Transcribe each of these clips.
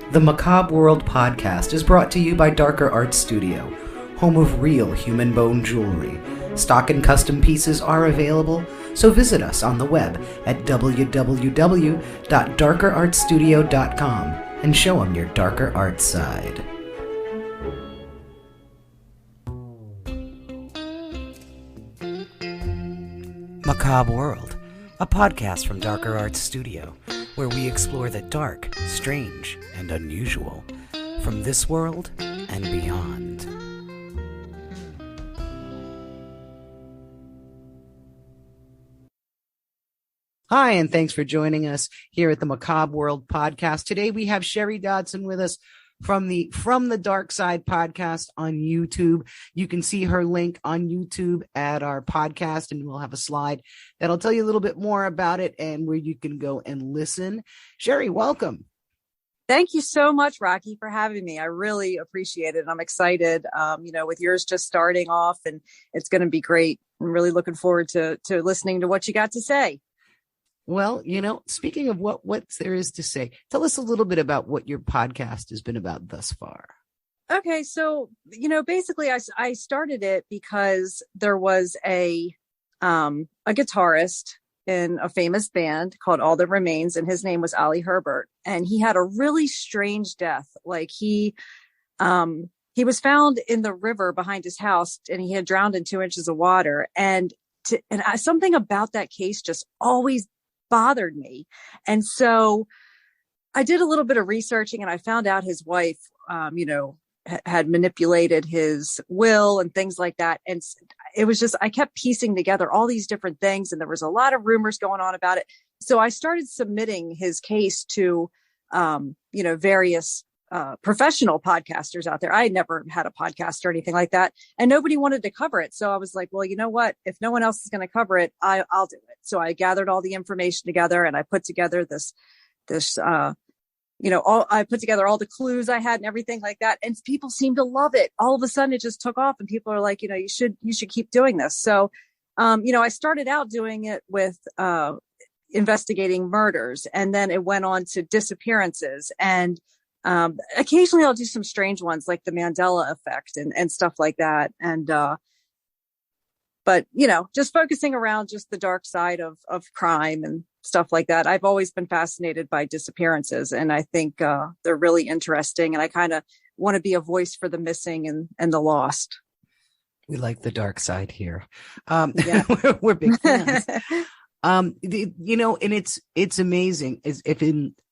The Macabre World Podcast is brought to you by Darker Art Studio, home of real human bone jewelry. Stock and custom pieces are available, so visit us on the web at www.darkerartstudio.com and show them your darker art side. Macabre World, a podcast from Darker Art Studio, where we explore the dark, strange, and unusual from this world and beyond. Hi, and thanks for joining us here at the Macabre World Podcast. Today we have Sheri Dodson with us from the Dark Side podcast on YouTube. You can see her link on YouTube at our podcast, and we'll have a slide that'll tell you a little bit more about it and where you can go and listen. Sheri, welcome. Thank you so much, Rocky, for having me. I really appreciate it. I'm excited, with yours just starting off, and it's going to be great. I'm really looking forward to listening to what you got to say. Well, speaking of what there is to say, tell us a little bit about what your podcast has been about thus far. Okay. So, basically I started it because there was a guitarist in a famous band called All That Remains, and his name was Ali Herbert. And he had a really strange death. Like he was found in the river behind his house, and he had drowned in 2 inches of water. Something about that case just always bothered me. And so I did a little bit of researching, and I found out his wife, had manipulated his will and things like that. And it was just, I kept piecing together all these different things, and there was a lot of rumors going on about it. So I started submitting his case to, various professional podcasters out there. I had never had a podcast or anything like that, and nobody wanted to cover it. So I was like, well, you know what? If no one else is going to cover it, I'll do it. So I gathered all the information together, and I put together I put together all the clues I had and everything like that. And people seemed to love it. All of a sudden it just took off, and people are like, you should keep doing this. So, I started out doing it with, investigating murders, and then it went on to disappearances. And, occasionally I'll do some strange ones like the Mandela effect and stuff like that. And, but just focusing around just the dark side of crime and stuff like that. I've always been fascinated by disappearances, and I think, they're really interesting. And I kind of want to be a voice for the missing and the lost. We like the dark side here. Yeah. we're big fans. And it's amazing.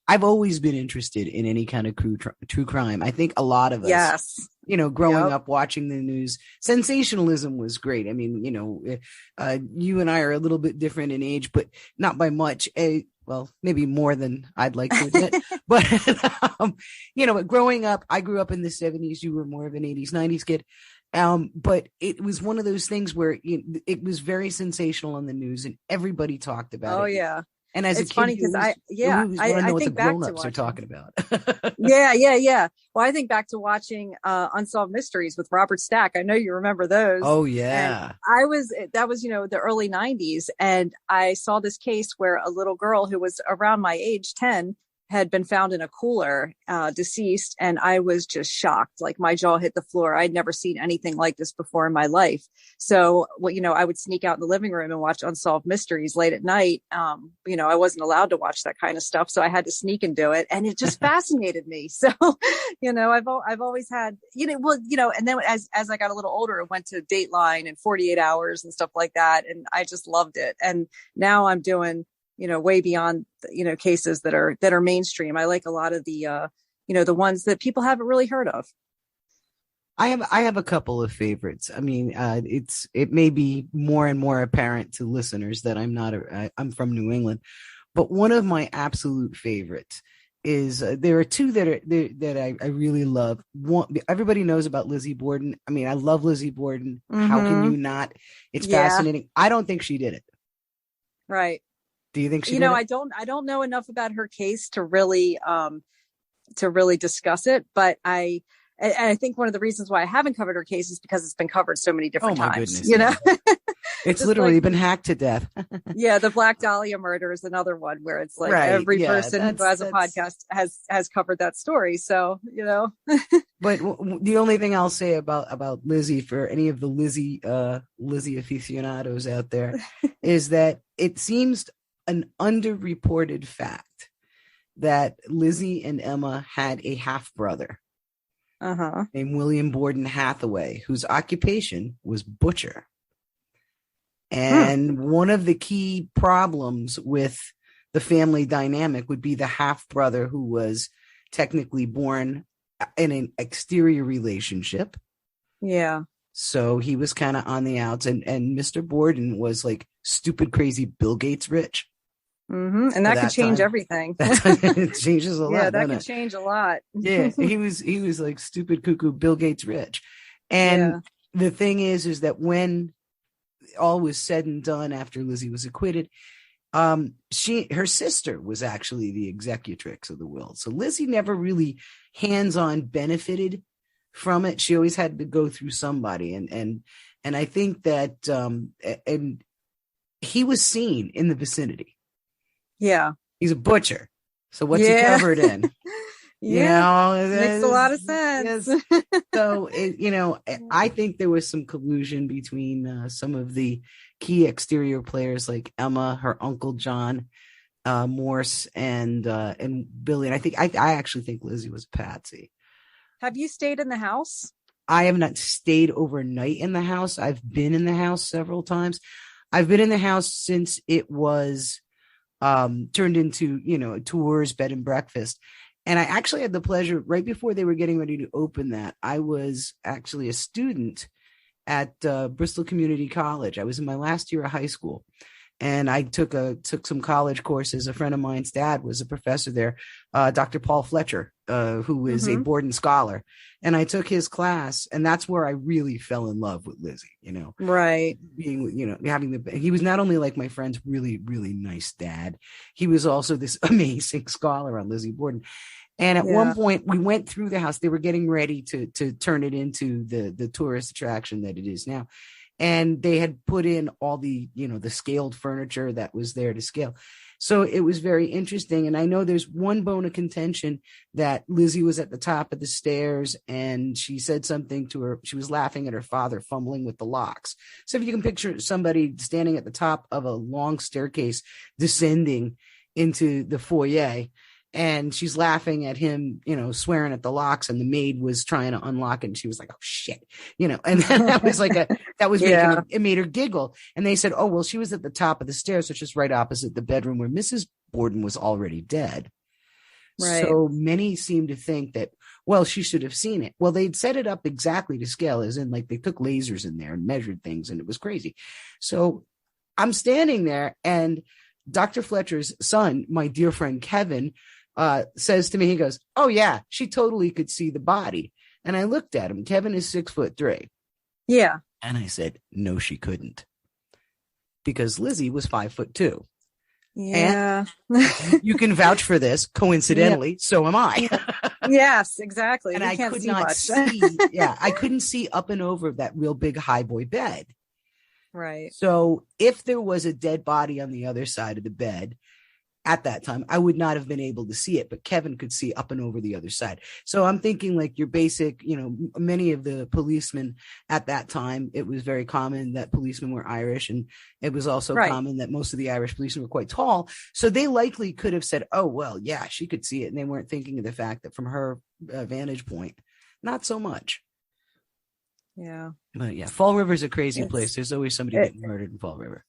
I've always been interested in any kind of true crime. I think a lot of us, yes, growing up watching the news, sensationalism was great. I mean, you and I are a little bit different in age, but not by much. Well, maybe more than I'd like to admit. But, growing up, I grew up in the 70s. You were more of an 80s, 90s kid. But it was one of those things where it was very sensational on the news, and everybody talked about it. Oh, yeah. And as it's a kid, funny because I think back to grown-ups are talking about. Yeah. Well, I think back to watching Unsolved Mysteries with Robert Stack. I know you remember those. Oh yeah. And that was the early 90s, and I saw this case where a little girl who was around my age, 10, had been found in a cooler, deceased. And I was just shocked. Like my jaw hit the floor. I'd never seen anything like this before in my life. So, I would sneak out in the living room and watch Unsolved Mysteries late at night. I wasn't allowed to watch that kind of stuff, so I had to sneak and do it. And it just fascinated me. So, I've always had, and then as I got a little older, it went to Dateline and 48 Hours and stuff like that. And I just loved it. And now I'm doing, way beyond, cases that are mainstream. I like a lot of the, the ones that people haven't really heard of. I have a couple of favorites. I mean, it may be more and more apparent to listeners that I'm from New England, but one of my absolute favorites is there are two that I really love. One, everybody knows about Lizzie Borden. I mean, I love Lizzie Borden. Mm-hmm. How can you not? It's fascinating. I don't think she did it. Right. Do you think she did it? I don't know enough about her case to really discuss it, but I think one of the reasons why I haven't covered her case is because it's been covered so many different times. Goodness, It's literally been hacked to death. Yeah, the Black Dahlia murder is another one where it's like every person who has a podcast has covered that story. So, But the only thing I'll say about Lizzie, for any of the Lizzie aficionados out there, is that it seems an underreported fact that Lizzie and Emma had a half brother named William Borden Hathaway, whose occupation was butcher. And one of the key problems with the family dynamic would be the half brother, who was technically born in an exterior relationship. Yeah. So he was kind of on the outs, and Mr. Borden was like stupid, crazy Bill Gates rich. Mm-hmm. And that could change everything. It changes a lot. Yeah, that could change a lot. Yeah, he was like stupid, cuckoo Bill Gates rich. And the thing is that when all was said and done after Lizzie was acquitted, her sister was actually the executrix of the will. So Lizzie never really hands-on benefited from it. She always had to go through somebody. And I think that and he was seen in the vicinity. Yeah. He's a butcher. So what's he covered in? Makes a lot of sense. So, I think there was some collusion between some of the key exterior players like Emma, her uncle John Morse, and Billy. And I actually think Lizzie was a patsy. Have you stayed in the house? I have not stayed overnight in the house. I've been in the house several times. I've been in the house since it was turned into, tours, bed and breakfast. And I actually had the pleasure, right before they were getting ready to open that, I was actually a student at Bristol Community College. I was in my last year of high school, and I took some college courses. A friend of mine's dad was a professor there, Dr. Paul Fletcher, who is a Borden scholar. And I took his class, and that's where I really fell in love with Lizzie, Right. Being, he was not only like my friend's really, really nice dad, he was also this amazing scholar on Lizzie Borden. And at one point we went through the house. They were getting ready to turn it into the tourist attraction that it is now. And they had put in all the, the scaled furniture that was there to scale. So it was very interesting. And I know there's one bone of contention that Lizzie was at the top of the stairs and she said something to her. She was laughing at her father fumbling with the locks. So if you can picture somebody standing at the top of a long staircase descending into the foyer, and she's laughing at him, swearing at the locks, and the maid was trying to unlock it. And she was like, oh shit, and then that was it made her giggle. And they said, oh, well, she was at the top of the stairs, which is right opposite the bedroom where Mrs. Borden was already dead. Right. So many seem to think that, well, she should have seen it. Well, they'd set it up exactly to scale, as in like they took lasers in there and measured things, and it was crazy. So I'm standing there, and Dr. Fletcher's son, my dear friend Kevin, says to me, he goes, oh yeah, she totally could see the body. And I looked at him. Kevin is 6'3". Yeah. And I said, no, she couldn't, because Lizzie was 5'2". Yeah. And you can vouch for this. Coincidentally, so am I. Yes, exactly. And we I can't could see not much. see. Yeah, I couldn't see up and over that real big high boy bed. Right. So if there was a dead body on the other side of the bed at that time, I would not have been able to see it, but Kevin could see up and over the other side. So I'm thinking like your basic, many of the policemen at that time, it was very common that policemen were Irish, and it was also common that most of the Irish policemen were quite tall. So they likely could have said, oh, well, yeah, she could see it. And they weren't thinking of the fact that from her vantage point, not so much. Yeah. But yeah, Fall River's a crazy place. There's always somebody getting murdered in Fall River.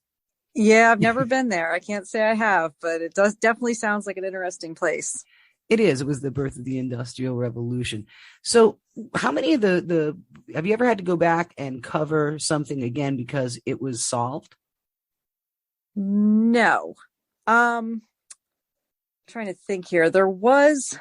Yeah, I've never been there. I can't say I have, but it definitely sounds like an interesting place. It is. It was the birth of the Industrial Revolution. So how many of have you ever had to go back and cover something again because it was solved? No. Trying to think here. There was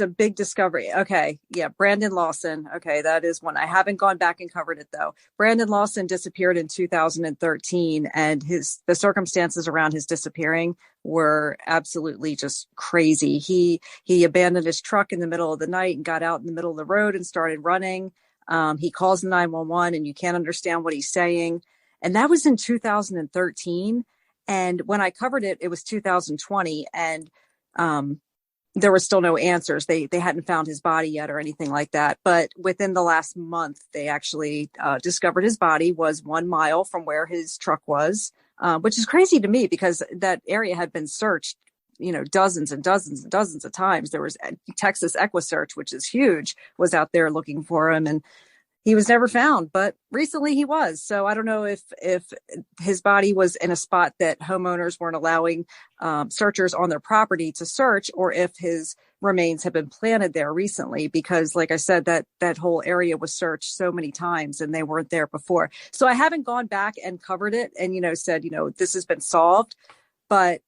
a big discovery. Okay. Yeah. Brandon Lawson. Okay. That is one. I haven't gone back and covered it though. Brandon Lawson disappeared in 2013, and the circumstances around his disappearing were absolutely just crazy. He abandoned his truck in the middle of the night and got out in the middle of the road and started running. He calls 911 and you can't understand what he's saying. And that was in 2013. And when I covered it, it was 2020. And there were still no answers. They hadn't found his body yet or anything like that. But within the last month, they actually discovered his body was 1 mile from where his truck was, which is crazy to me because that area had been searched, dozens and dozens and dozens of times. There was Texas EquiSearch, which is huge, was out there looking for him, and he was never found. But recently he was. So I don't know if his body was in a spot that homeowners weren't allowing searchers on their property to search, or if his remains have been planted there recently, because like I said, that whole area was searched so many times and they weren't there before. So I haven't gone back and covered it and, said, this has been solved, but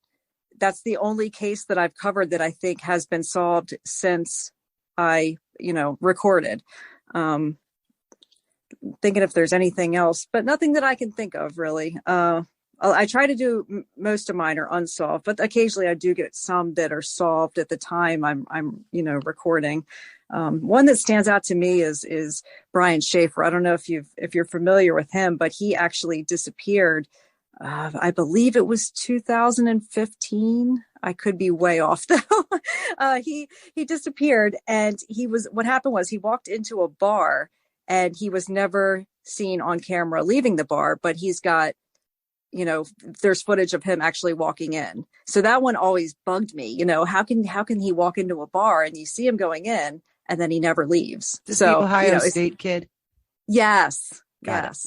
that's the only case that I've covered that I think has been solved since I, recorded. Thinking if there's anything else, but nothing that I can think of really. I try to do most of mine are unsolved, but occasionally I do get some that are solved at the time I'm recording. One that stands out to me is Brian Schaefer. I don't know if you're familiar with him, but he actually disappeared. I believe it was 2015. I could be way off though. He disappeared, and what happened was he walked into a bar and he was never seen on camera leaving the bar, but he's got, there's footage of him actually walking in. So that one always bugged me. How can he walk into a bar and you see him going in and then he never leaves? This the Ohio State kid. Yes. Got yes.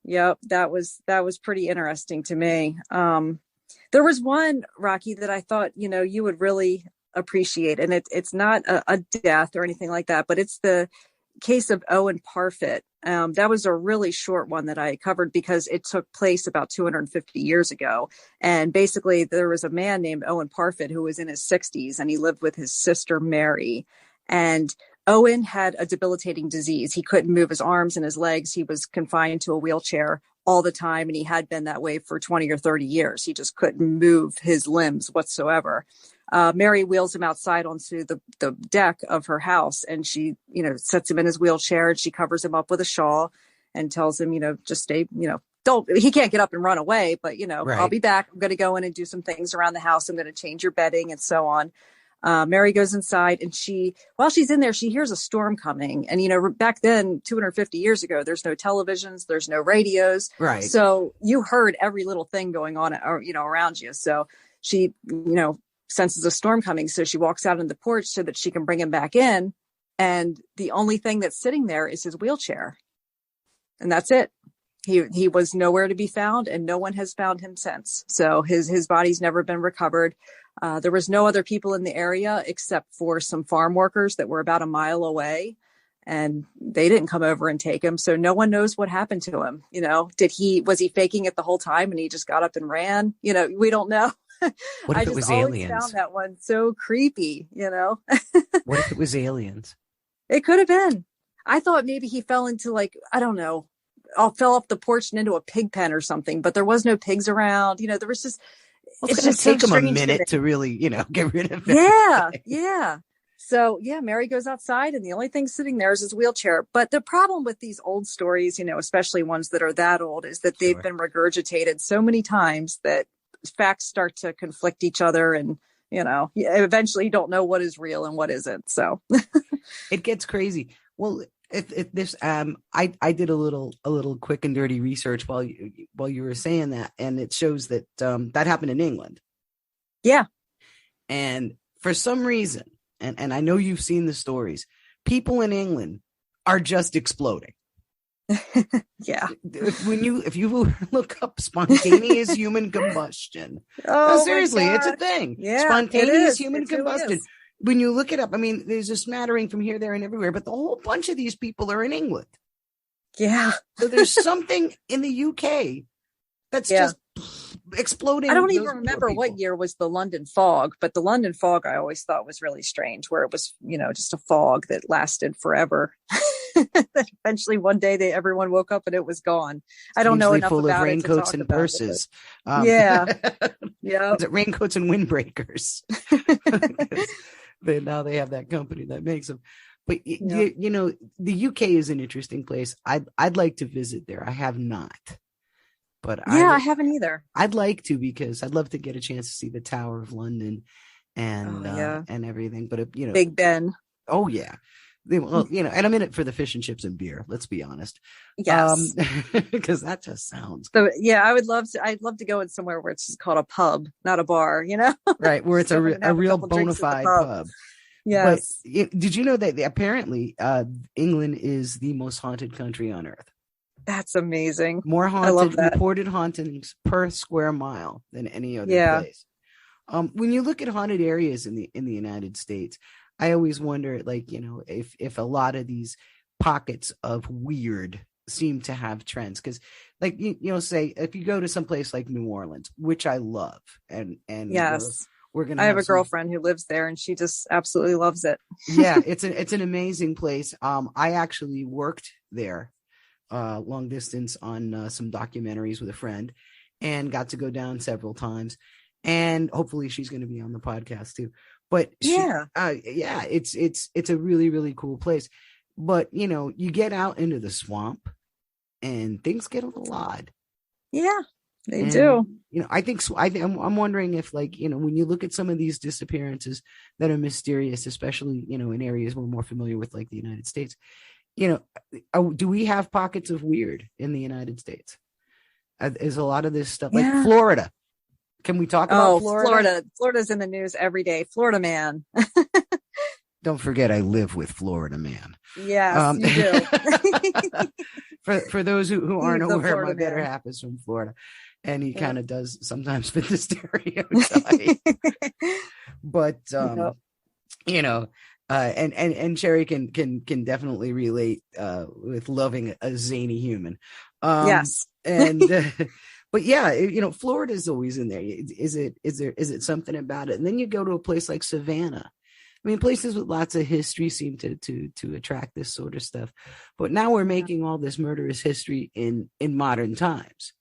it. Yep. That was pretty interesting to me. There was one, Rocky, that I thought, you would really appreciate. And it's not a death or anything like that, but it's the case of Owen Parfit. That was a really short one that I covered because it took place about 250 years ago. And basically there was a man named Owen Parfit who was in his 60s, and he lived with his sister, Mary. And Owen had a debilitating disease. He couldn't move his arms and his legs. He was confined to a wheelchair all the time, and he had been that way for 20 or 30 years. He just couldn't move his limbs whatsoever. Mary wheels him outside onto the deck of her house, and she, sets him in his wheelchair, and she covers him up with a shawl and tells him, just stay, he can't get up and run away, but, Right. I'll be back. I'm going to go in and do some things around the house. I'm going to change your bedding and so on. Mary goes inside, and while she's in there, she hears a storm coming. And, back then, 250 years ago, there's no televisions, there's no radios. Right. So you heard every little thing going on, around you. So she, senses a storm coming. So she walks out on the porch so that she can bring him back in. And the only thing that's sitting there is his wheelchair. And that's it. He was nowhere to be found, and no one has found him since. So his body's never been recovered. There was no other people in the area except for some farm workers that were about a mile away, and they didn't come over and take him. So no one knows what happened to him. Was he faking it the whole time and he just got up and ran? We don't know. What if it was aliens? I found that one so creepy, What if it was aliens? It could have been. I thought maybe he fell into I don't know, fell off the porch and into a pig pen or something, but there was no pigs around. There was just, it's going to take him a minute to really, get rid of it. Yeah. Yeah. So Mary goes outside, and the only thing sitting there is his wheelchair. But the problem with these old stories, especially ones that are that old, is that they've been regurgitated so many times that facts start to conflict each other, and eventually you don't know what is real and what isn't. So it gets crazy. Well, if this I did a little quick and dirty research while you were saying that, and it shows that that happened in England. Yeah. And for some reason, and I know you've seen the stories, people in England are just exploding. Yeah. If you look up spontaneous human combustion, seriously, it's a thing. Yeah, spontaneous human combustion. When you look it up, there's a smattering from here, there, and everywhere, but the whole bunch of these people are in England. Yeah. So there's something in the UK that's just exploding. I don't even remember what year was the London fog, but the London fog I always thought was really strange, where it was, just a fog that lasted forever. Eventually one day everyone woke up and it was gone. I don't know enough full about of raincoats and purses. Yeah. Is it raincoats and windbreakers? Now they have that company that makes them. But the UK is an interesting place. I'd like to visit there. I have not. but I haven't either. I'd like to, because I'd love to get a chance to see the Tower of London and and everything. But Big Ben. Oh yeah. Well, and I'm in it for the fish and chips and beer. Let's be honest. Yes. Because that just sounds so. Yeah, I'd love to go in somewhere where it's just called a pub, not a bar. Right, where it's a real bona fide pub. Yes. But did you know that apparently England is the most haunted country on earth? That's amazing. More haunted, reported hauntings per square mile than any other place. When you look at haunted areas in the United States, I always wonder, like, if a lot of these pockets of weird seem to have trends, because, like, say if you go to some place like New Orleans, which I love, and yes, we're gonna. I have a girlfriend who lives there, and she just absolutely loves it. Yeah, it's an amazing place. I actually worked there, long distance on some documentaries with a friend, and got to go down several times, and hopefully she's going to be on the podcast too. But it's a really, really cool place. But you get out into the swamp and things get a little odd. Yeah, they do. I'm wondering if, like, when you look at some of these disappearances that are mysterious, especially in areas we're more familiar with, like the United States, do we have pockets of weird in the United States? Is a lot of this stuff like Florida? Can we talk about Florida? Florida's in the news every day. Florida man. Don't forget, I live with Florida man. Yes, you do. for those who aren't aware, my better half is from Florida, and he kind of does sometimes fit the stereotype. But and Sheri can definitely relate with loving a zany human. Yes, and. But yeah, Florida is always in there. Is it something about it? And then you go to a place like Savannah. I mean, places with lots of history seem to attract this sort of stuff. But now we're making all this murderous history in modern times.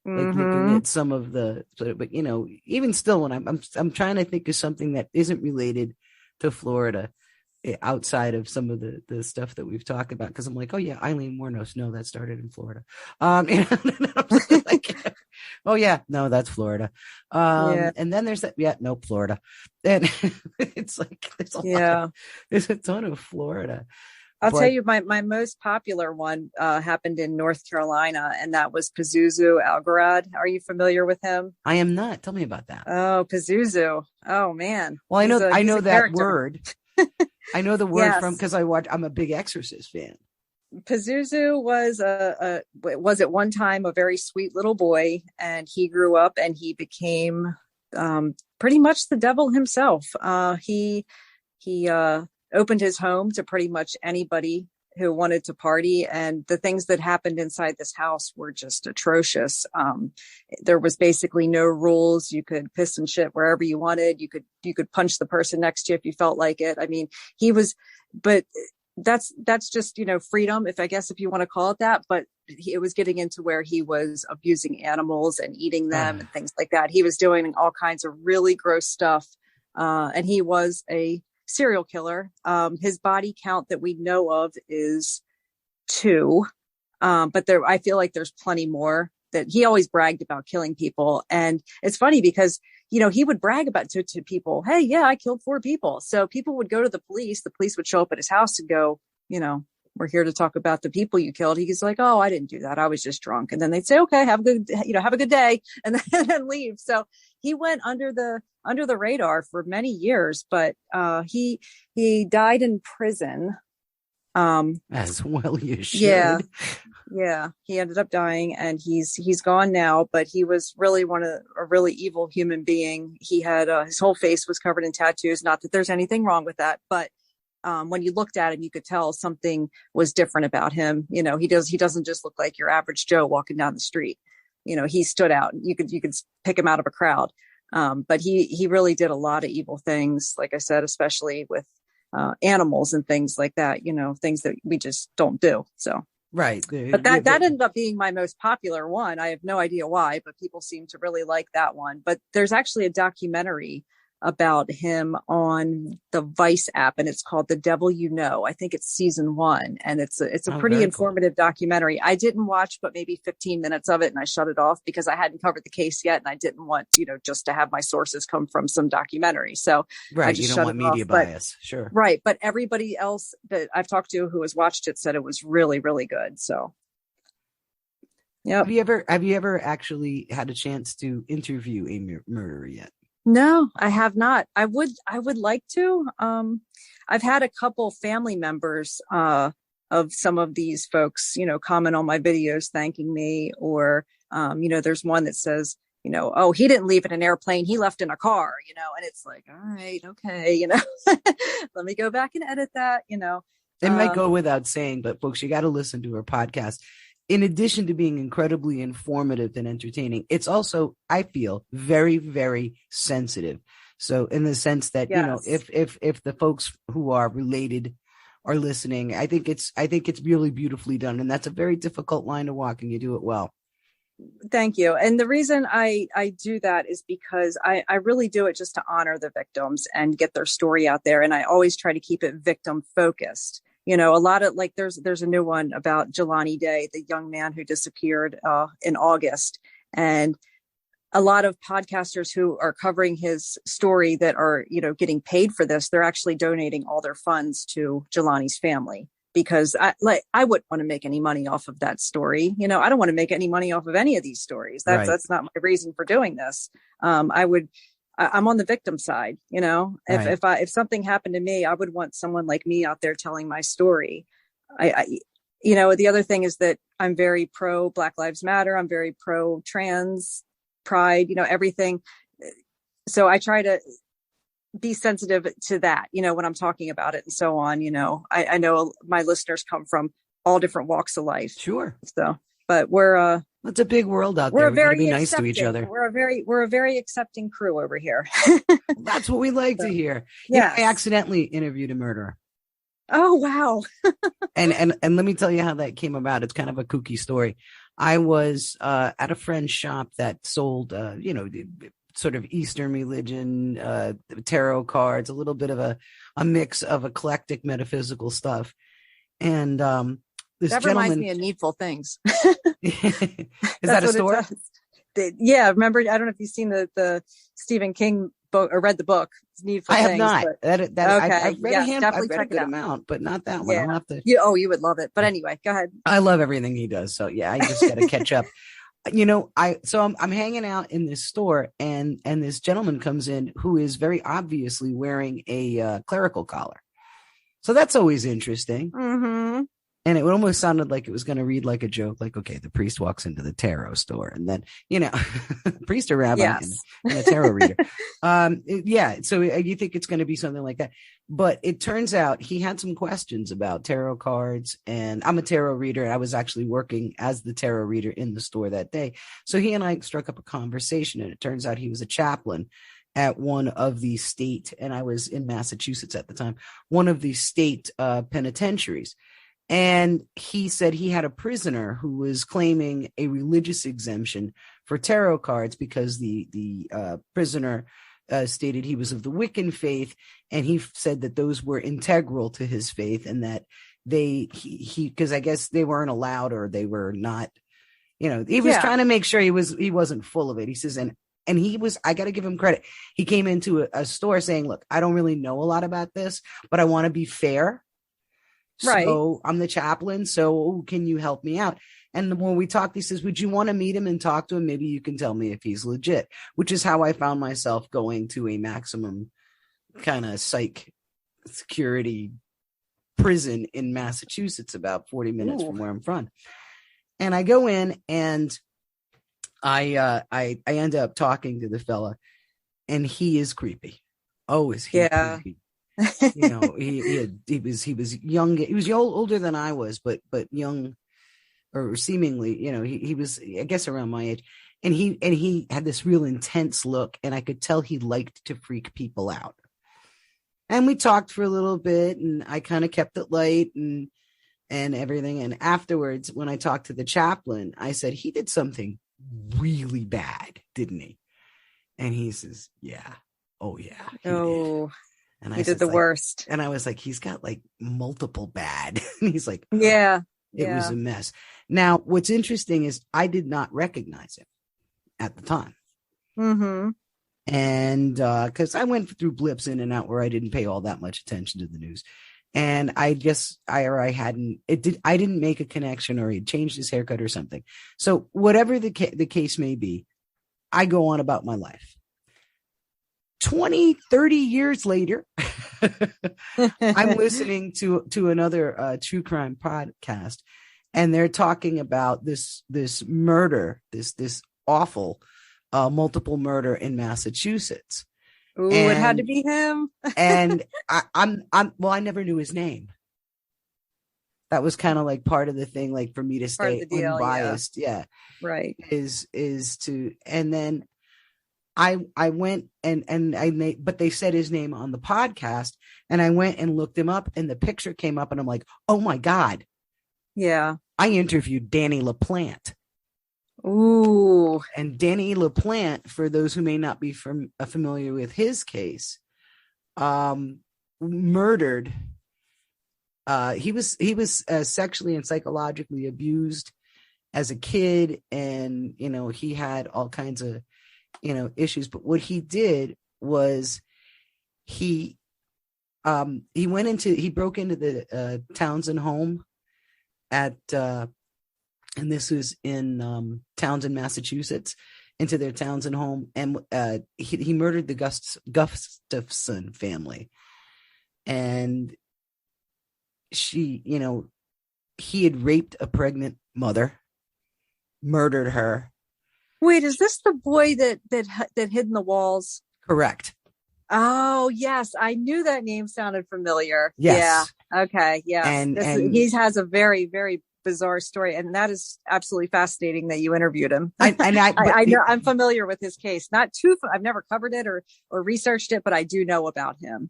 Like looking at some of but even still, when I'm trying to think of something that isn't related to Florida, outside of some of the stuff that we've talked about, because I'm like, oh yeah, Eileen Wuornos, no, that started in Florida. Like, oh yeah, no, that's Florida. And then there's that, nope, Florida. And it's like there's a ton of Florida. I'll tell you, my most popular one happened in North Carolina, and that was Pazuzu Algarad. Are you familiar with him? I am not. Tell me about that. Oh, Pazuzu. Oh man. Well, I know that character. Word. I know the word from, because I'm a big Exorcist fan. Pazuzu was at one time a very sweet little boy, and he grew up and he became pretty much the devil himself. He opened his home to pretty much anybody who wanted to party, and the things that happened inside this house were just atrocious. There was basically no rules. You could piss and shit wherever you wanted. You could punch the person next to you if you felt like it. I mean, but that's just, freedom, if you want to call it that. But it was getting into where he was abusing animals and eating them and things like that. He was doing all kinds of really gross stuff. And he was a serial killer. His body count that we know of is 2. But I feel like there's plenty more. That he always bragged about killing people. And it's funny because, he would brag about to people, hey, yeah, I killed 4 people. So people would go to the police would show up at his house and go, we're here to talk about the people you killed. He's like, oh, I didn't do that. I was just drunk. And then they'd say, okay, have a good day. And then leave. So he went under the radar for many years, but he died in prison. As well you should. Yeah. He ended up dying, and he's gone now, but he was really a really evil human being. He had his whole face was covered in tattoos. Not that there's anything wrong with that, but when you looked at him, you could tell something was different about him. He doesn't just look like your average Joe walking down the street. He stood out. You could pick him out of a crowd. But he really did a lot of evil things, like I said, especially with animals and things like that, things that we just don't do. So, right. But that ended up being my most popular one. I have no idea why, but people seem to really like that one. But there's actually a documentary about him on the Vice app, and it's called The Devil You Know. I think it's season 1, and it's a pretty informative documentary. I didn't watch but maybe 15 minutes of it, and I shut it off because I hadn't covered the case yet, and I didn't want, just to have my sources come from some documentary. So right, you don't want media bias. Sure. Right. But everybody else that I've talked to who has watched it said it was really, really good. So yeah. Have you ever actually had a chance to interview a murderer yet? No, I have not. I would like to. I've had a couple family members of some of these folks, comment on my videos thanking me, or there's one that says, oh, he didn't leave in an airplane, he left in a car, and it's like, all right, okay, let me go back and edit that, It might go without saying, but folks, you got to listen to her podcast. In addition to being incredibly informative and entertaining, it's also, I feel, very, very sensitive. So in the sense that, yes, if the folks who are related are listening, I think it's really beautifully done. And that's a very difficult line to walk, and you do it well. Thank you. And the reason I do that is because I really do it just to honor the victims and get their story out there. And I always try to keep it victim focused. A lot of, like, there's a new one about Jelani Day, the young man who disappeared in August. And a lot of podcasters who are covering his story that are, getting paid for this, they're actually donating all their funds to Jelani's family. Because I wouldn't want to make any money off of that story. I don't want to make any money off of any of these stories. That's not my reason for doing this. I'm on the victim side. If something happened to me, I would want someone like me out there telling my story. The other thing is that I'm very pro Black Lives Matter. I'm very pro trans pride, everything. So I try to be sensitive to that, when I'm talking about it and so on. I know my listeners come from all different walks of life. Sure. So, but it's a big world out there. We're very be nice to each other. We're a very accepting crew over here. That's what we like to hear. Yeah. I accidentally interviewed a murderer. Oh, wow. and let me tell you how that came about. It's kind of a kooky story. I was at a friend's shop that sold, sort of Eastern religion, tarot cards, a little bit of a mix of eclectic metaphysical stuff. And this that gentleman, reminds me of Needful Things. Is that a store? Yeah, remember, I don't know if you've seen the Stephen King book or read the book. It's Needful Things. I have not. Okay. I've read a good amount, but not that one. Yeah. I'll have to. You would love it. But anyway, go ahead. I love everything he does. So yeah, I just got to catch up. I'm hanging out in this store, and this gentleman comes in who is very obviously wearing a clerical collar. So that's always interesting. Mm-hmm. And it almost sounded like it was going to read like a joke, like, okay, the priest walks into the tarot store, and then, priest or rabbi, yes, and a tarot reader. So you think it's going to be something like that. But it turns out he had some questions about tarot cards, and I'm a tarot reader. And I was actually working as the tarot reader in the store that day. So he and I struck up a conversation, and it turns out he was a chaplain at one of the state, and I was in Massachusetts at the time, one of the state penitentiaries. And he said he had a prisoner who was claiming a religious exemption for tarot cards because the prisoner stated he was of the Wiccan faith, and he said that those were integral to his faith, and that because I guess they weren't allowed, or they were not, he was trying to make sure he wasn't full of it. He says, and he was, I got to give him credit. He came into a store saying, look, I don't really know a lot about this, but I want to be fair. Right. So I'm the chaplain. So can you help me out? And when we talked, he says, would you want to meet him and talk to him? Maybe you can tell me if he's legit, which is how I found myself going to a maximum kind of psych security prison in Massachusetts, about 40 minutes from where I'm from. And I go in, and I end up talking to the fella, and he is creepy. Oh, is he creepy? He was young. He was older than I was, but young, or seemingly, he was, I guess, around my age. And he had this real intense look, and I could tell he liked to freak people out. And we talked for a little bit, and I kind of kept it light and everything. And afterwards, when I talked to the chaplain, I said, he did something really bad, didn't he? And he says, yeah. Oh yeah. He Oh, did. And he did the worst. And I was like, he's got like multiple bad. And he's like, yeah. It was a mess. Now, what's interesting is I did not recognize him at the time. Mm-hmm. And because I went through blips in and out where I didn't pay all that much attention to the news. And I didn't make a connection, or he'd changed his haircut or something. So whatever the case may be, I go on about my life. 20, 30 years later, I'm listening to another true crime podcast, and they're talking about this murder, this awful multiple murder in Massachusetts. Ooh, it had to be him. And I never knew his name. That was kind of like part of the thing, like for me to stay unbiased. Yeah. Right. Is to, and then I went but they said his name on the podcast, and I went and looked him up, and the picture came up, and I'm like, oh my God. Yeah. I interviewed Danny LaPlante. Ooh. And Danny LaPlante, for those who may not be familiar with his case, murdered. He was sexually and psychologically abused as a kid, and he had all kinds of issues. But what he did was he broke into the Townsend home at and this was in Townsend, Massachusetts, into their Townsend home, and he murdered the Gustafson family, and he had raped a pregnant mother, murdered her. Wait, is this the boy that hid in the walls? Correct. Oh yes, I knew that name sounded familiar. Yes. Yeah. Okay. Yeah. And he has a very, very bizarre story, and that is absolutely fascinating that you interviewed him. I know I'm familiar with his case. I've never covered it or researched it, but I do know about him.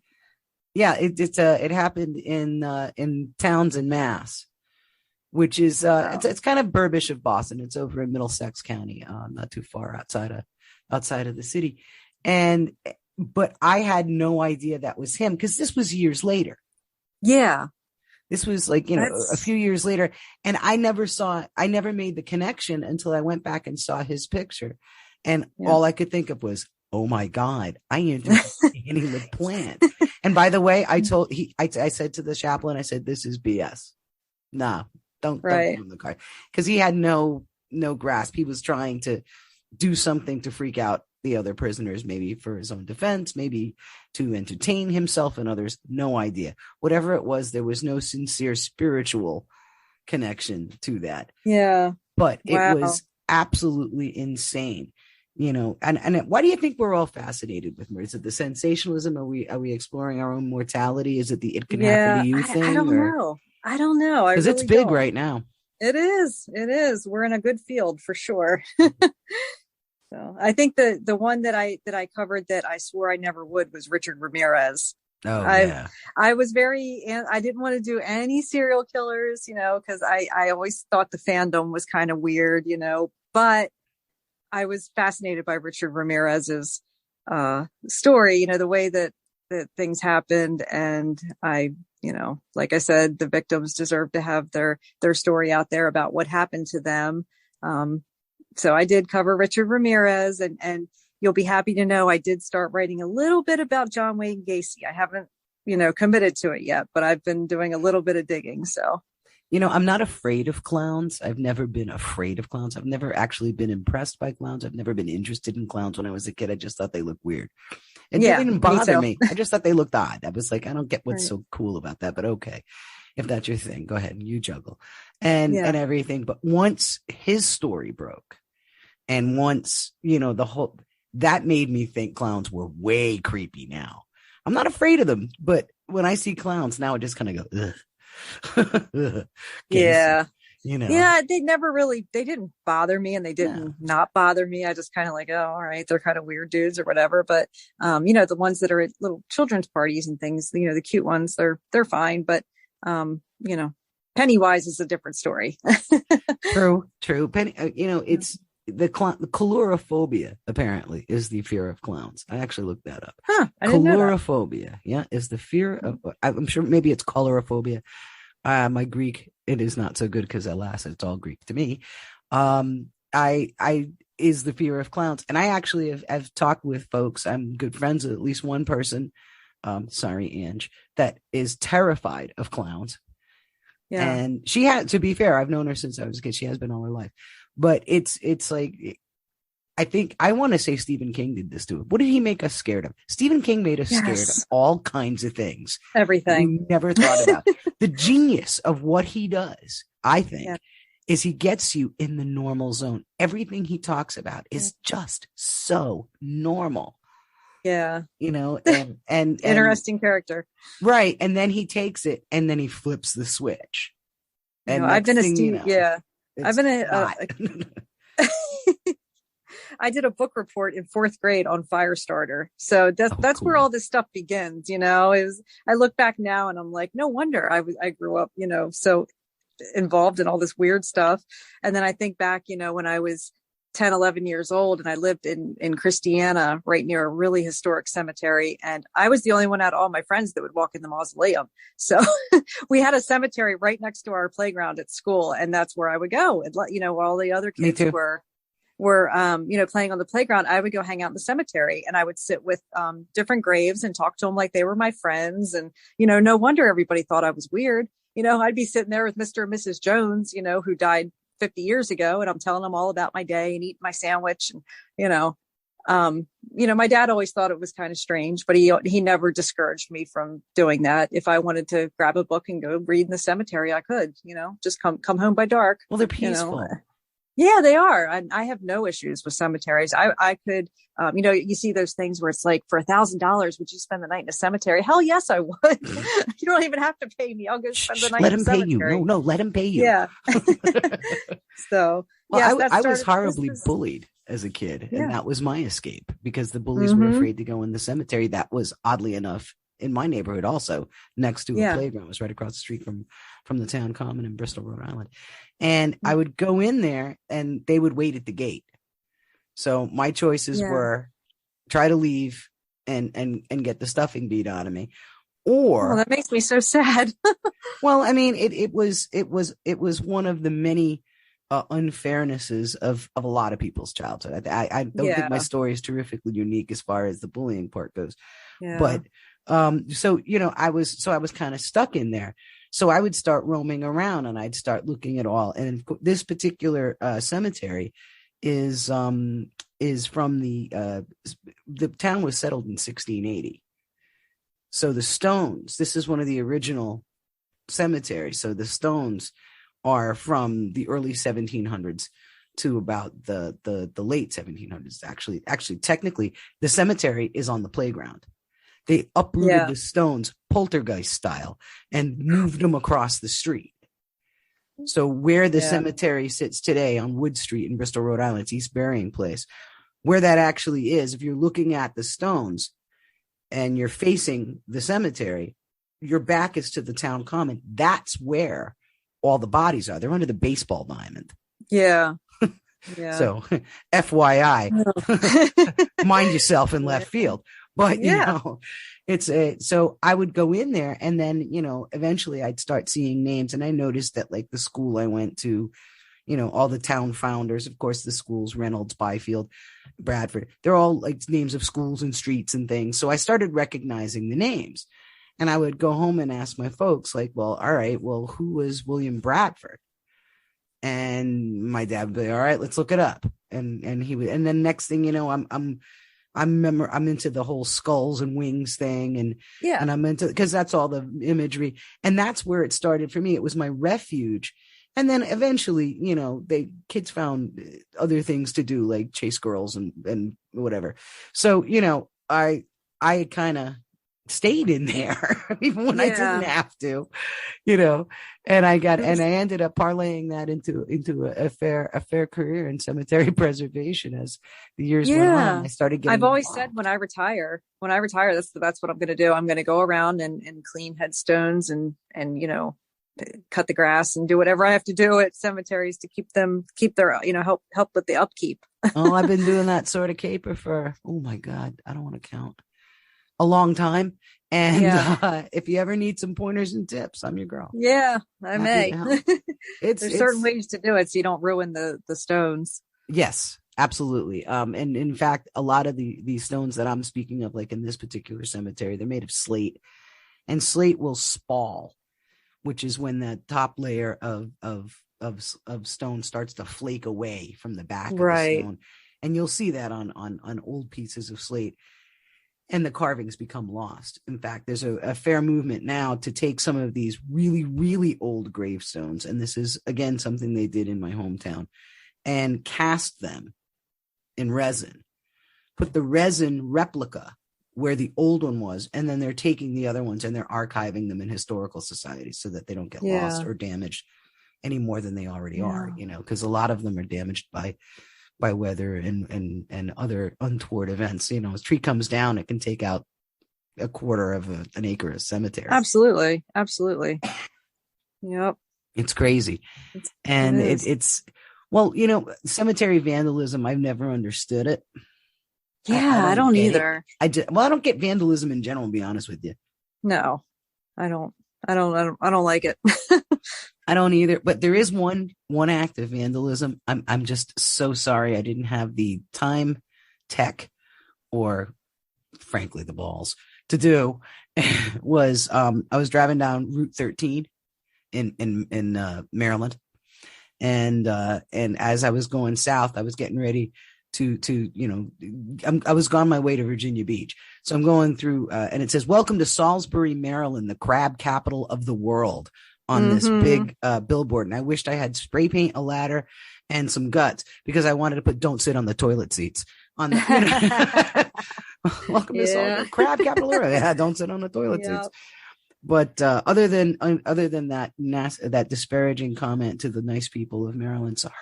Yeah, it happened in Townsend, Mass, which is it's kind of burbish of Boston. It's over in Middlesex County, not too far outside of the city. But I had no idea that was him, because this was years later. Yeah. This was like, a few years later, and I never made the connection until I went back and saw his picture. And all I could think of was, oh my God, I interviewed Danny LaPlante. And by the way, I said to the chaplain, I said, this is BS. Nah, don't put him in the car. Because he had no grasp. He was trying to do something to freak out the other prisoners, maybe for his own defense, maybe to entertain himself and others. No idea. Whatever it was, there was no sincere spiritual connection to that. Yeah. But it was absolutely insane. And why do you think we're all fascinated with murder? Is it the sensationalism? Are we exploring our own mortality? Is it the it can happen to you thing? I don't know. Because it's big right now. It is. We're in a good field for sure. So I think the one that I covered that I swore I never would was Richard Ramirez. Oh, yeah. I was I didn't want to do any serial killers, because I always thought the fandom was kind of weird, but I was fascinated by Richard Ramirez's story, the way that things happened. And I, like I said, the victims deserve to have their story out there about what happened to them. So I did cover Richard Ramirez, and you'll be happy to know I did start writing a little bit about John Wayne Gacy. I haven't, committed to it yet, but I've been doing a little bit of digging. So, I'm not afraid of clowns. I've never been afraid of clowns. I've never actually been impressed by clowns. I've never been interested in clowns when I was a kid. I just thought they looked weird. It didn't bother me. I just thought they looked odd. I was like, I don't get what's so cool about that, but okay. If that's your thing, go ahead and you juggle and everything. But once his story broke, and once, the whole, that made me think clowns were way creepy now. I'm not afraid of them, but when I see clowns now, I just kind of go, ugh. Yeah. Yeah, they didn't bother me, and they didn't not bother me. I just kind of like, oh, all right, they're kind of weird dudes or whatever. But, the ones that are at little children's parties and things, the cute ones, they're fine. But, Pennywise is a different story. True. Penny, the colorophobia apparently is the fear of clowns. I actually looked that up. I didn't know that. Colorophobia, yeah, is the fear of. I'm sure maybe it's colorophobia. My Greek, it is not so good because alas, it's all Greek to me. I is the fear of clowns, and I actually have talked with folks. I'm good friends with at least one person. Sorry, Ange, that is terrified of clowns. Yeah, and she had. To be fair, I've known her since I was a kid. She has been all her life. But it's like, I think I want to say Stephen King did this to it. What did he make us scared of? Stephen King made us scared of all kinds of things. Everything. We never thought about. The genius of what he does, I think, is he gets you in the normal zone. Everything he talks about is just so normal. Yeah. You know, and interesting character. Right. And then he takes it and then he flips the switch. And I've been I've been I did a book report in 4th grade on Firestarter. So that's cool. Where all this stuff begins, you know. I look back now and I'm like, no wonder I grew up, you know, so involved in all this weird stuff. And then I think back, you know, when I was 10, 11 years old and I lived in Christiana, right near a really historic cemetery. And I was the only one out of all my friends that would walk in the mausoleum. So we had a cemetery right next to our playground at school. And that's where I would go. And, you know, while the other kids were you know, playing on the playground, I would go hang out in the cemetery and I would sit with different graves and talk to them like they were my friends. And, you know, no wonder everybody thought I was weird. You know, I'd be sitting there with Mr. and Mrs. Jones, you know, who died 50 years ago, and I'm telling them all about my day and eating my sandwich. And, you know, my dad always thought it was kind of strange, but he never discouraged me from doing that. If I wanted to grab a book and go read in the cemetery, I could, you know, just come home by dark. Well, they're peaceful. You know? Yeah, they are. I have no issues with cemeteries. I could, you know, you see those things where it's like, for $1,000, would you spend the night in a cemetery? Hell yes, I would. You don't even have to pay me. I'll go spend the night in a cemetery. Let him pay you. No, let him pay you. Yeah. So, well, I was horribly bullied as a kid, and that was my escape because the bullies were afraid to go in the cemetery. That was oddly enough in my neighborhood, also next to a playground. It was right across the street from the town common in Bristol, Rhode Island. And I would go in there and they would wait at the gate. So my choices were try to leave and get the stuffing beat out of me. Or that makes me so sad. Well, I mean, it was one of the many unfairnesses of a lot of people's childhood. I don't think my story is terrifically unique as far as the bullying part goes. Yeah. But so, you know, I was kind of stuck in there. So I would start roaming around and I'd start looking at all. And this particular cemetery is from the town was settled in 1680. So the stones, this is one of the original cemeteries. So the stones are from the early 1700s to about the late 1700s. Actually, technically, the cemetery is on the playground. They uprooted the stones poltergeist style and moved them across the street. So where the cemetery sits today on Wood Street in Bristol, Rhode Island, it's East Burying Place, where that actually is, if you're looking at the stones and you're facing the cemetery, your back is to the town common. That's where all the bodies are. They're under the baseball diamond. Yeah. So FYI, mind yourself in left field. But, you know, so I would go in there and then, you know, eventually I'd start seeing names. And I noticed that like the school I went to, you know, all the town founders, of course, the schools, Reynolds, Byfield, Bradford, they're all like names of schools and streets and things. So I started recognizing the names and I would go home and ask my folks like, well, all right, well, who was William Bradford? And my dad would be, all right, let's look it up. And he would, and then next thing you know, I'm into the whole skulls and wings thing. And I'm into, cause that's all the imagery. And that's where it started for me. It was my refuge. And then eventually, you know, kids found other things to do, like chase girls and whatever. So, you know, I kind of stayed in there even when I didn't have to, you know, and I ended up parlaying that into a fair career in cemetery preservation as the years went on. I started getting. I've always said when I retire, that's what I'm going to do. I'm going to go around and clean headstones and, you know, cut the grass and do whatever I have to do at cemeteries to keep their, help with the upkeep. Oh, I've been doing that sort of caper for, oh my God, I don't want to count, a long time. And if you ever need some pointers and tips, I'm your girl. Yeah, I may. There's certain ways to do it so you don't ruin the stones. Yes, absolutely. And in fact, a lot of these stones that I'm speaking of, like in this particular cemetery, they're made of slate, and slate will spall, which is when the top layer of stone starts to flake away from the back of the stone. And you'll see that on old pieces of slate, and the carvings become lost. In fact, there's a fair movement now to take some of these really, really old gravestones. And this is, again, something they did in my hometown, and cast them in resin, put the resin replica where the old one was, and then they're taking the other ones and they're archiving them in historical societies so that they don't get lost or damaged any more than they already are, because a lot of them are damaged by weather and other untoward events. A tree comes down, it can take out a quarter of an acre of cemetery. Absolutely. Yep. It's crazy. It's well, cemetery vandalism, I've never understood it. Yeah, I don't either. I don't get vandalism in general, to be honest with you. No, I don't like it. I don't either. But there is one act of vandalism I'm just so sorry I didn't have the time, tech, or frankly the balls to do. Was I was driving down Route 13 in Maryland, and as I was going south, I was getting ready I was on my way to Virginia Beach. So I'm going through, and it says, "Welcome to Salisbury, Maryland, the crab capital of the world," on this big billboard. And I wished I had spray paint, a ladder, and some guts, because I wanted to put "Don't sit on the toilet seats" on the, welcome to Salisbury, crab capital of the world. Yeah, don't sit on the toilet seats. But other than that that disparaging comment to the nice people of Maryland, sorry.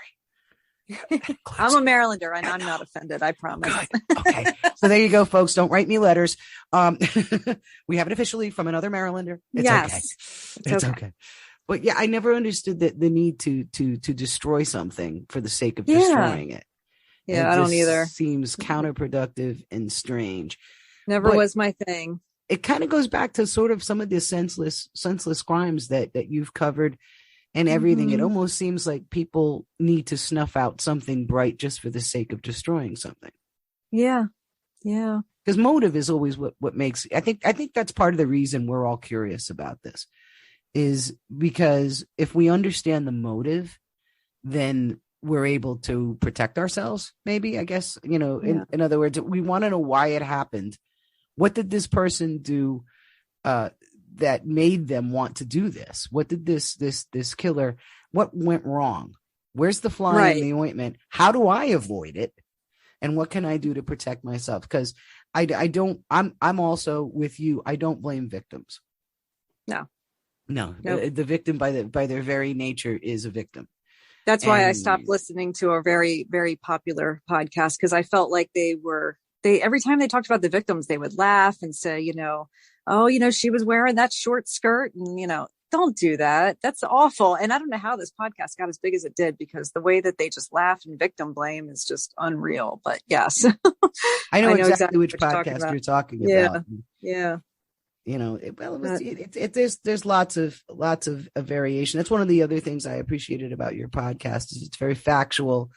I'm a Marylander and I'm not offended, I promise. Good. Okay. So there you go, folks. Don't write me letters. We have it officially from another Marylander. It's okay. It's okay. But yeah, I never understood the need to destroy something for the sake of destroying it. Yeah, I don't either. Seems counterproductive and strange. Never was my thing. It kind of goes back to sort of some of the senseless crimes that you've covered and everything. It almost seems like people need to snuff out something bright just for the sake of destroying something. Yeah. Because motive is always what makes. I think that's part of the reason we're all curious about this, is because if we understand the motive, then we're able to protect ourselves. Maybe, I guess, in other words, we want to know why it happened. What did this person do that made them want to do this? What did this killer, what went wrong? Where's the fly in the ointment? How do I avoid it? And what can I do to protect myself? Because I'm also with you. I don't blame victims. No. Nope. The victim by their very nature is a victim. That's why I stopped listening to a very, very popular podcast, because I felt like they every time they talked about the victims, they would laugh and say, she was wearing that short skirt, and, don't do that. That's awful. And I don't know how this podcast got as big as it did, because the way that they just laugh and victim blame is just unreal. But yes, I know exactly which podcast you're talking about. Yeah. There's lots of variation. That's one of the other things I appreciated about your podcast, is it's very factual.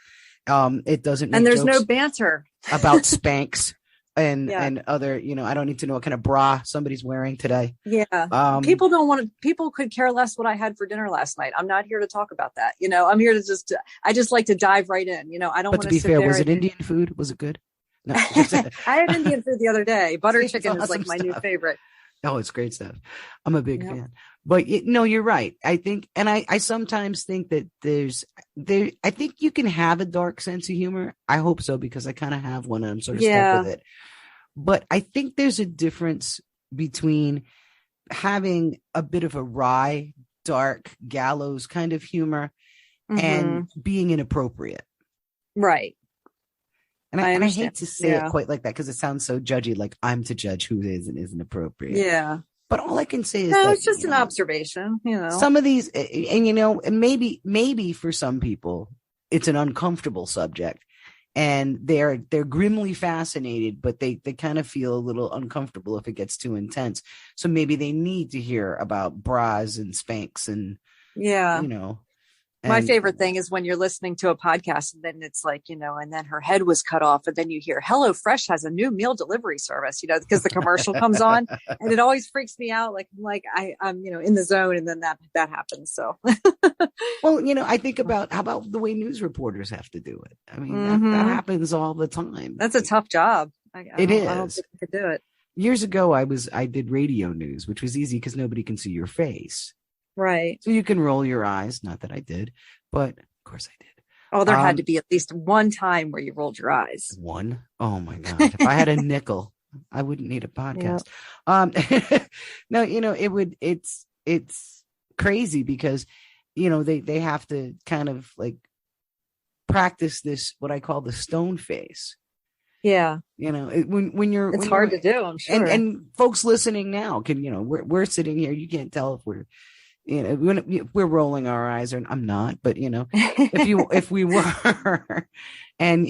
It doesn't, and there's no banter about Spanx and other, I don't need to know what kind of bra somebody's wearing today. Yeah. People could care less what I had for dinner last night. I'm not here to talk about that. I'm here to I just like to dive right in. I don't want to be fair. Was it Indian food? Was it good? No. I had Indian food the other day. Butter chicken is like my new favorite. Oh, it's great stuff. I'm a big fan. But you're right. I think, and I sometimes think that I think you can have a dark sense of humor. I hope so, because I kind of have one and I'm sort of stuck with it. But I think there's a difference between having a bit of a wry, dark, gallows kind of humor and being inappropriate. Right. And I hate to say it quite like that, because it sounds so judgy, like I'm to judge who is and isn't appropriate. Yeah. But all I can say is it's just an observation, some of these, and maybe for some people it's an uncomfortable subject and they're grimly fascinated, but they kind of feel a little uncomfortable if it gets too intense. So maybe they need to hear about bras and Spanx and, my favorite thing is when you're listening to a podcast and then it's like, and then her head was cut off and then you hear HelloFresh has a new meal delivery service, because the commercial comes on and it always freaks me out. Like I'm, in the zone and then that happens. So, well, I think about how about the way news reporters have to do it. I mean, that happens all the time. That's a tough job. It is. I don't think I could do it. Years ago, I did radio news, which was easy because nobody can see your face. Right. So you can roll your eyes. Not that I did, but of course I did. Oh, there had to be at least one time where you rolled your eyes. One? Oh my God. If I had a nickel, I wouldn't need a podcast. Yep. No, it's crazy because, they have to kind of like practice this, what I call the stone face. Yeah. It's hard to do, I'm sure. And folks listening now can, we're sitting here. You can't tell if we're, we're rolling our eyes, or I'm not, but if we were, and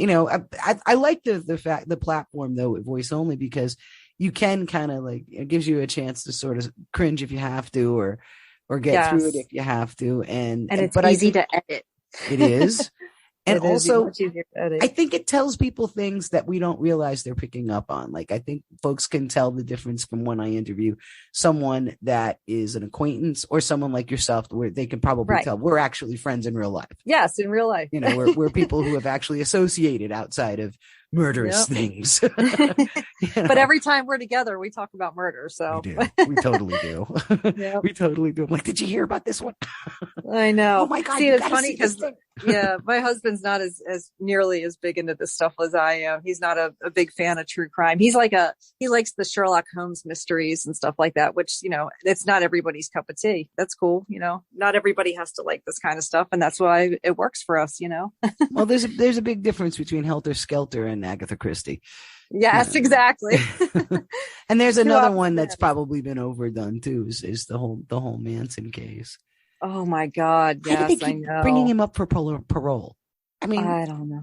I like the platform though with voice only, because you can kind of like, it gives you a chance to sort of cringe if you have to, or get through it if you have to, and it's easy to edit. It is. And also, I think it tells people things that we don't realize they're picking up on. Like, I think folks can tell the difference from when I interview someone that is an acquaintance or someone like yourself, where they can probably tell we're actually friends in real life. Yes, in real life. We're people who have actually associated outside of murderous things. But every time we're together, we talk about murder. So we totally do. Yep. We totally do. I'm like, did you hear about this one? I know. Oh my God. See, it's funny because my husband's not as nearly as big into this stuff as I am. He's not a big fan of true crime. He likes the Sherlock Holmes mysteries and stuff like that, which, it's not everybody's cup of tea. That's cool. Not everybody has to like this kind of stuff. And that's why it works for us, Well, there's a big difference between Helter Skelter and Agatha Christie. Yes, exactly. And there's another one that's probably been overdone too, is the whole Manson case. Oh my God. Yes, I know. Bringing him up for parole. I mean, I don't know.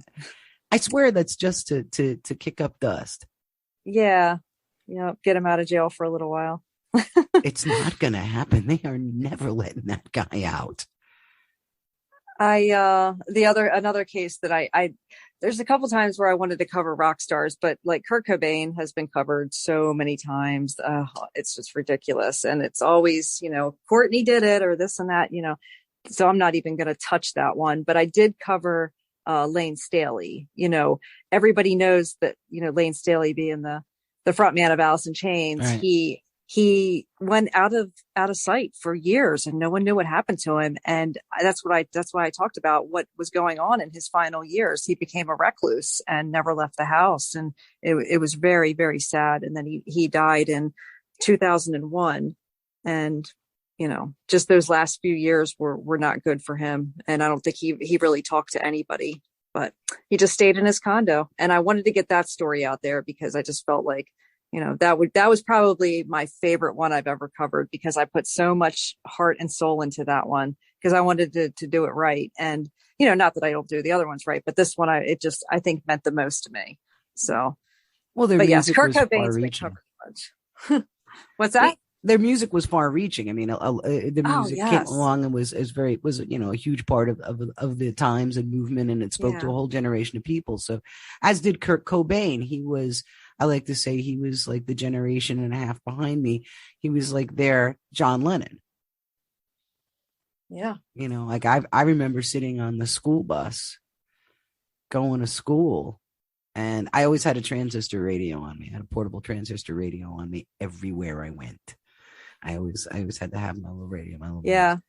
I swear that's just to kick up dust. Yeah. Get him out of jail for a little while. It's not going to happen. They are never letting that guy out. Another case that I there's a couple times where I wanted to cover rock stars, but like Kurt Cobain has been covered so many times. It's just ridiculous. And it's always, Courtney did it or this and that, so I'm not even going to touch that one, but I did cover Lane Staley. Everybody knows that, Lane Staley being the front man of Alice in Chains, right. He went out of sight for years and no one knew what happened to him. And that's why I talked about what was going on in his final years. He became a recluse and never left the house. And it was very, very sad. And then he died in 2001. And, just those last few years were not good for him. And I don't think he really talked to anybody, but he just stayed in his condo. And I wanted to get that story out there because I just felt like, that was probably my favorite one I've ever covered because I put so much heart and soul into that one because I wanted to do it right. And, not that I don't do the other ones right, but this one, I think meant the most to me. So, well, but yes, Kurt Cobain's been covered much. What's that? Their music was far reaching. I mean, the music came along and was a huge part of the times and movement, and it spoke to a whole generation of people. So as did Kurt Cobain. I like to say he was like the generation and a half behind me. He was like their John Lennon. Yeah. Like I remember sitting on the school bus going to school, and I always had a transistor radio on me. I had a portable transistor radio on me everywhere I went. I always had to have my little radio, voice.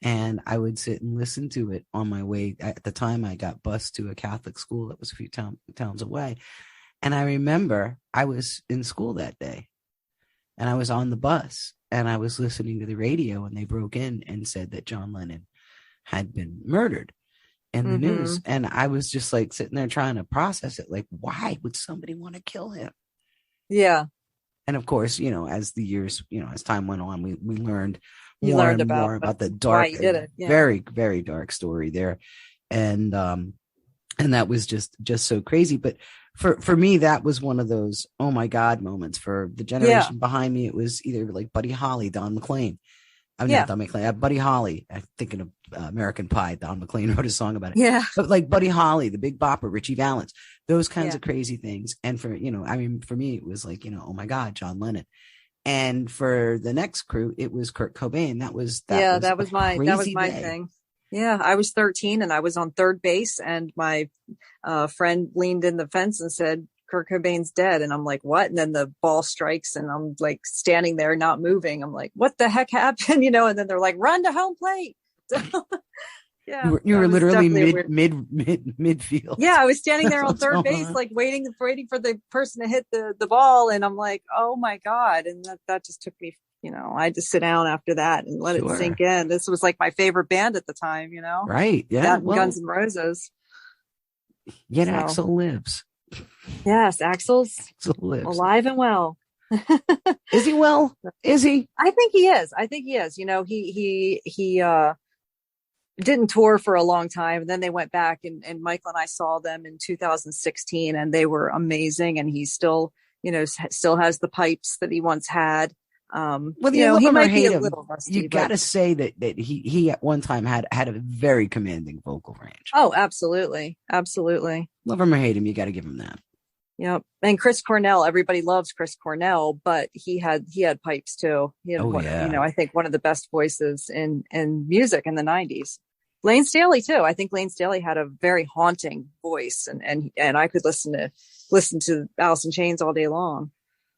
And I would sit and listen to it on my way. At the time, I got bused to a Catholic school that was a few towns away. And I remember I was in school that day and I was on the bus and I was listening to the radio and they broke in and said that John Lennon had been murdered in the news. And I was just like sitting there trying to process it. Like, why would somebody want to kill him? Yeah. And of course, as the years, as time went on, we learned more about the dark, very, very dark story there. And that was just so crazy. But for me, that was one of those, oh my God moments. For the generation behind me, it was either like Buddy Holly, Don McLean. I'm not Don McLean, Buddy Holly. I'm thinking of American Pie. Don McLean wrote a song about it. Yeah. But like Buddy Holly, the Big Bopper, Richie Valens, those kinds of crazy things. And for, for me, it was like, oh my God, John Lennon. And for the next crew, it was Kurt Cobain. That was my thing. Yeah. I was 13 and I was on third base, and my friend leaned in the fence and said, Kurt Cobain's dead. And I'm like, what? And then the ball strikes and I'm like standing there not moving. I'm like, what the heck happened? And then they're like, run to home plate. So, yeah, you were literally midfield. Yeah, I was standing there on third base, like waiting for the person to hit the ball. And I'm like, oh my God. And that just took me, I had to sit down after that and let it sink in. This was like my favorite band at the time, Right. Yeah. That and Guns N' Roses. Yet Axl lives. Yes, Axl's lives. alive and well. Is he well? Is he? I think he is. He didn't tour for a long time, and then they went back, and Michael and I saw them in 2016, and they were amazing. And he still has the pipes that he once had. He might be a little rusty. You got to say that he at one time had a very commanding vocal range. Oh, absolutely. Love him or hate him, you got to give him that. Yep. And Chris Cornell, everybody loves Chris Cornell, but he had pipes too. He had I think one of the best voices in music in the 90s. Lane Staley too. I think Lane Staley had a very haunting voice, and I could listen to Alice in Chains all day long.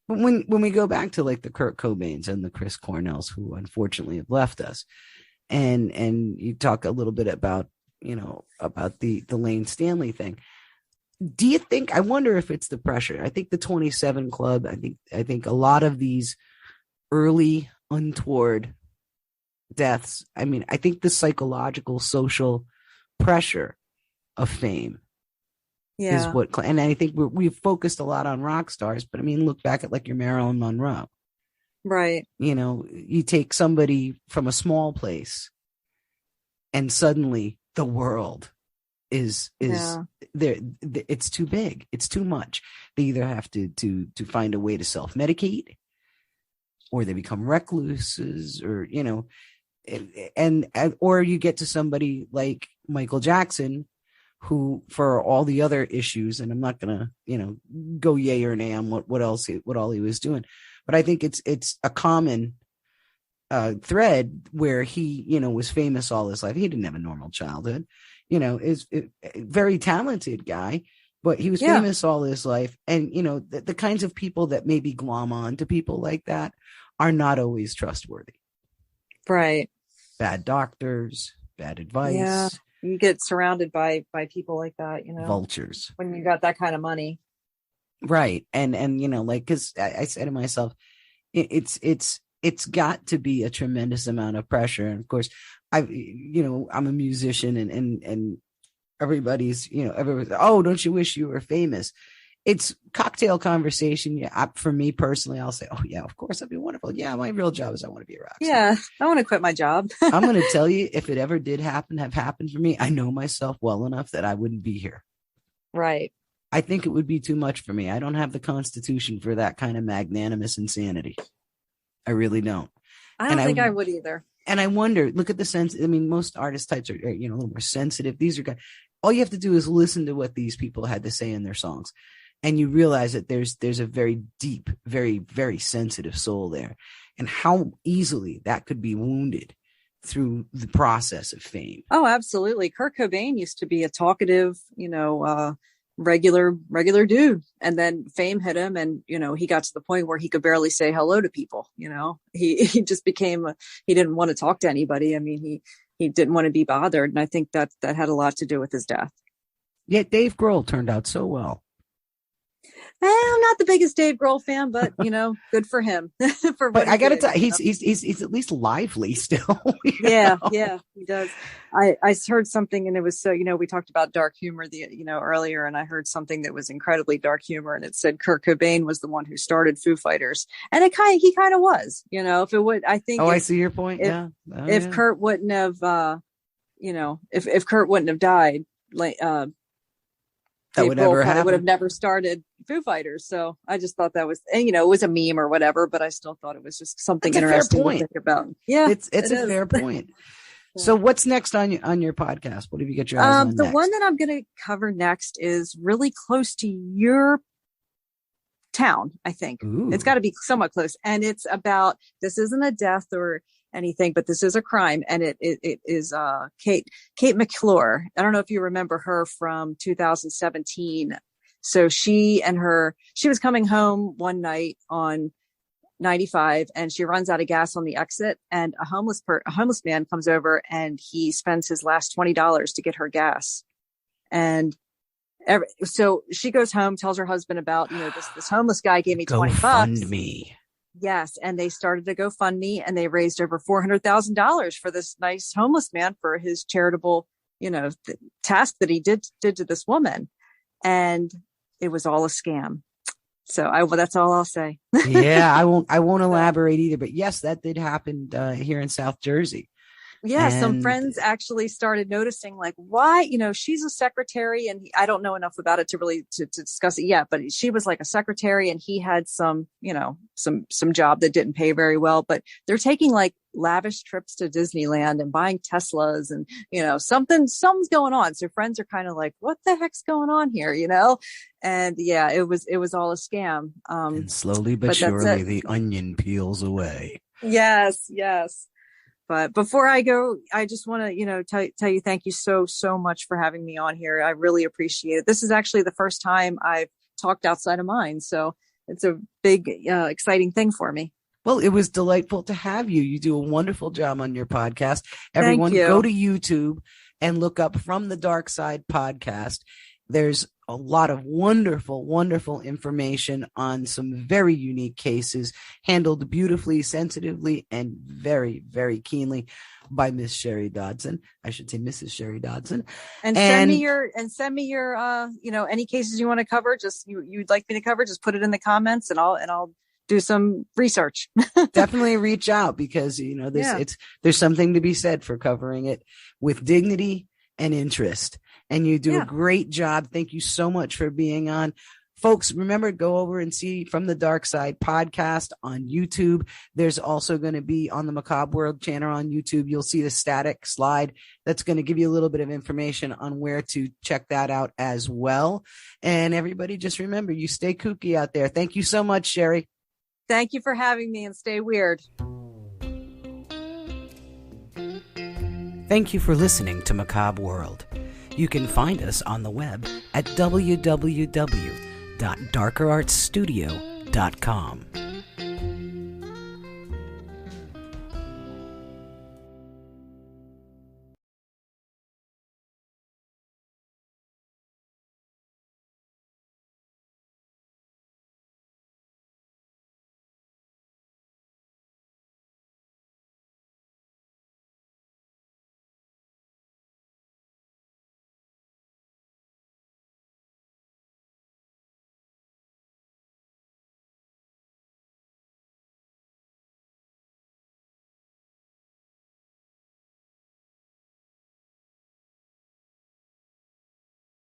But when we go back to like the Kurt Cobains and the Chris Cornells, who unfortunately have left us, and you talk a little bit about the Lane Staley thing. Do you think, I wonder if it's the pressure? I think the 27 Club, I think a lot of these early untoward deaths, I think the psychological, social pressure of fame is what, and I think we've focused a lot on rock stars, but look back at like your Marilyn Monroe. Right. You take somebody from a small place and suddenly the world is there. It's too big. It's too much. They either have to find a way to self-medicate, or they become recluses, or, or you get to somebody like Michael Jackson, who, for all the other issues, and I'm not gonna, go yay or nay on what all he was doing, but I think it's a common thread where he, was famous all his life. He didn't have a normal childhood, is a very talented guy, but he was famous all his life. And, the kinds of people that maybe glom on to people like that are not always trustworthy. Right. Bad doctors, bad advice. Yeah. You get surrounded by people like that, vultures, when you got that kind of money. Right. And, like, cause I said to myself, it's got to be a tremendous amount of pressure. And of course I'm a musician, and everybody's, oh, don't you wish you were famous? It's cocktail conversation. Yeah. For me personally, I'll say, oh yeah, of course that'd be wonderful. Yeah. My real job is I want to be a rock star. Yeah. I want to quit my job. I'm going to tell you, if it ever did have happened for me, I know myself well enough that I wouldn't be here. Right. I think it would be too much for me. I don't have the constitution for that kind of magnanimous insanity. I really don't. I don't think I would either. And I wonder, look at the sense. Most artist types are, a little more sensitive. These are guys. All you have to do is listen to what these people had to say in their songs, and you realize that there's a very deep, very, very sensitive soul there, and how easily that could be wounded through the process of fame. Oh, absolutely. Kurt Cobain used to be a talkative, regular dude, and then fame hit him, and he got to the point where he could barely say hello to people. He just became he didn't want to talk to anybody. He didn't want to be bothered, and I think that had a lot to do with his death. Yet Dave Grohl turned out so well. I'm not the biggest Dave Grohl fan, but good for him. But I got to tell you, he's at least lively still. Yeah, he does. I heard something, and it was so we talked about dark humor earlier, and I heard something that was incredibly dark humor, and it said Kurt Cobain was the one who started Foo Fighters, and he kind of was. If it would, I think. I see your point. If Kurt wouldn't have, if Kurt wouldn't have died, like that would never happen. Would have never started Foo Fighters. So I just thought that was, it was a meme or whatever, but I still thought it was just something interesting to think about. Yeah, it's a fair point. So what's next on your podcast? What have you got your eyes on the next? one that I'm going to cover next is really close to your town. I think It's got to be somewhat close, and it's about, this isn't a death or anything, but this is a crime, and it is Kate McClure. I don't know if you remember her from 2017. So she was coming home one night on 95, and she runs out of gas on the exit, and a homeless man comes over, and he spends his last $20 to get her gas. And so she goes home, tells her husband about, this homeless guy gave me $20. GoFundMe. Yes. And they started a GoFundMe, and they raised over $400,000 for this nice homeless man for his charitable, task that he did to this woman. And it was all a scam. So that's all I'll say. Yeah, I won't elaborate either, but yes, that did happen here in South Jersey. Yeah, some friends actually started noticing, like, why, she's a secretary, and I don't know enough about it to really to discuss it yet, but she was like a secretary, and he had some job that didn't pay very well, but they're taking like lavish trips to Disneyland and buying Teslas, and something's going on. So friends are kind of like, what the heck's going on here, And yeah, it was all a scam. And slowly but surely the onion peels away. Yes. But before I go, I just want to, tell you thank you so much for having me on here. I really appreciate it. This is actually the first time I've talked outside of mine, so it's a big, exciting thing for me. Well, it was delightful to have you. You do a wonderful job on your podcast. Everyone, go to YouTube and look up From the Dark Side podcast. There's a lot of wonderful, wonderful information on some very unique cases, handled beautifully, sensitively, and very, very keenly by Miss Sheri Dodson. I should say Mrs. Sheri Dodson. And send me your any cases you want to cover. Just you'd like me to cover. Just put it in the comments, and I'll do some research. Definitely reach out, because there's something to be said for covering it with dignity and interest. And you do a great job. Thank you so much for being on. Folks, remember, go over and see From the Dark Side podcast on YouTube. There's also going to be on the Macabre World channel on YouTube. You'll see the static slide that's going to give you a little bit of information on where to check that out as well. And everybody, just remember, you stay kooky out there. Thank you so much, Sheri. Thank you for having me, and stay weird. Thank you for listening to Macabre World. You can find us on the web at www.darkerartsstudio.com.